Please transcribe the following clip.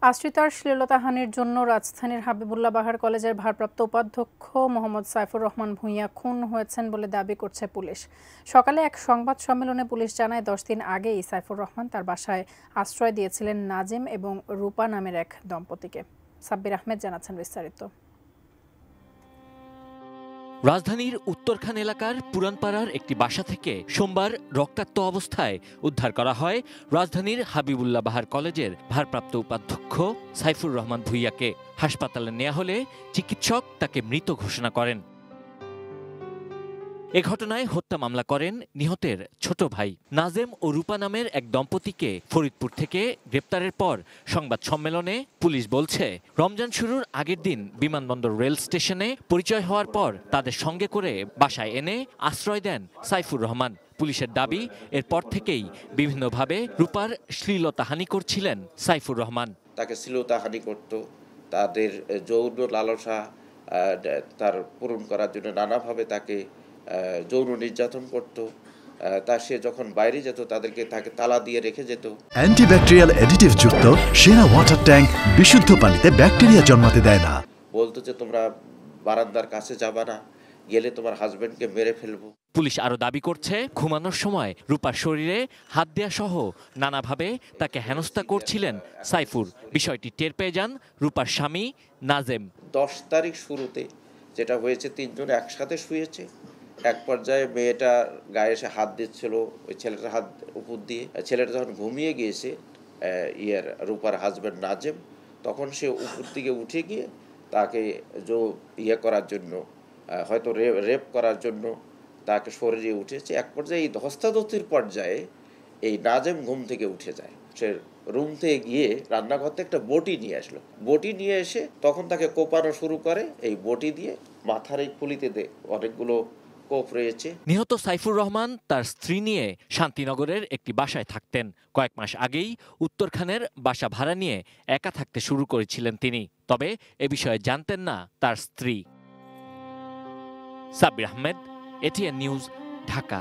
আশ্রিতার শ্লীলতাহানির জন্য রাজধানীর হাবিবুল্লাহ বাহার কলেজের ভারপ্রাপ্ত উপাধ্যক্ষ মোহাম্মদ সাইফুর রহমান ভূঁইয়া খুন হয়েছেন বলে দাবি করছে পুলিশ। সকালে এক সংবাদ সম্মেলনে পুলিশ জানায় 10 দিন আগেই সাইফুর রহমান তার বাসায় আশ্রয় দিয়েছিলেন নাজিম এবং রূপা নামের এক দম্পতিকে। সাব্বির আহমেদ জানাচ্ছেন বিস্তারিত। রাজধানীর উত্তরখান এলাকার পুরানপাড়ার একটি বাসা থেকে সোমবার রক্তাক্ত অবস্থায় উদ্ধার করা হয় রাজধানীর হাবিবুল্লাহ বাহার কলেজের ভারপ্রাপ্ত উপাধ্যক্ষ সাইফুর রহমান ভূঁইয়াকে। হাসপাতালে নেওয়া হলে চিকিৎসক তাকে মৃত ঘোষণা করেন। এ ঘটনায় হত্যা মামলা করেন নিহতের ছোট ভাই। নাজেম ও রূপা নামের এক দম্পতিকে ফরিদপুর থেকে গ্রেপ্তারের পর সংবাদ সম্মেলনে পুলিশ বলছে, রমজান শুরুর আগের দিন বিমানবন্দর রেল স্টেশনে পরিচয় হওয়ার পর তাদের সঙ্গে করে বাসায় এনে আশ্রয় দেন সাইফুর রহমান। পুলিশের দাবি, এরপর থেকেই বিভিন্নভাবে রূপার শ্লীলতাহানি করছিলেন সাইফুর রহমান। তাকে শ্লীলতাহানি করত, তাদের যৌন লালসা তার পূরণ করার জন্য নানাভাবে তাকে যৌন নির্যাতন করত। সে যখন বাইরে যেত তাকে তালা দিয়ে রেখে যেত। অ্যান্টিব্যাকটেরিয়াল অ্যাডিটিভ যুক্ত সেরা ওয়াটার ট্যাঙ্ক বিশুদ্ধ পানিতে ব্যাকটেরিয়া জন্মাতে দেয় না। বলতো যে তোমরা বারান্দার কাছে যাবা না, গেলে তোমার হাজবেন্ডকে মেরে ফেলবো। পুলিশ আরো দাবি করছে, ঘুমানোর সময় রূপার শরীরে হাত দেয়া সহ নানাভাবে তাকে হেনস্থা করছিলেন সাইফুর। বিষয়টি টের পেয়ে যান রূপার স্বামী নাজেম। 10 তারিখ শুরুতে যেটা হয়েছে, 3 জন একসাথে শুয়েছে। এক পর্যায়ে মেয়েটার গায়ে এসে হাত দিচ্ছিল, ওই ছেলেটার হাত উপর দিয়ে। ছেলেটা যখন ঘুমিয়ে গিয়েছে, রূপার হাজব্যান্ড নাজেম, তখন সে উপর দিকে উঠে গিয়ে তাকে করার জন্য, হয়তো রেপ করার জন্য তাকে শরীরে উঠেছে। এক পর্যায়ে এই ধস্তাধস্তির পর্যায়ে এই নাজেম ঘুম থেকে উঠে যায়। সে রুম থেকে গিয়ে রান্নাঘর থেকে একটা বটি নিয়ে আসলো। বটি নিয়ে এসে তখন তাকে কোপানো শুরু করে। এই বটি দিয়ে মাথার এই খুলিতে অনেকগুলো কোপ রয়েছে। নিহত সাইফুর রহমান তার স্ত্রী নিয়ে শান্তিনগরের একটি বাসায় থাকতেন। কয়েক মাস আগেই উত্তরখানের বাসা ভাড়া নিয়ে একা থাকতে শুরু করেছিলেন তিনি। তবে এ বিষয়ে জানতেন না তার স্ত্রী। Sabbir Ahmed, ATN news, Dhaka.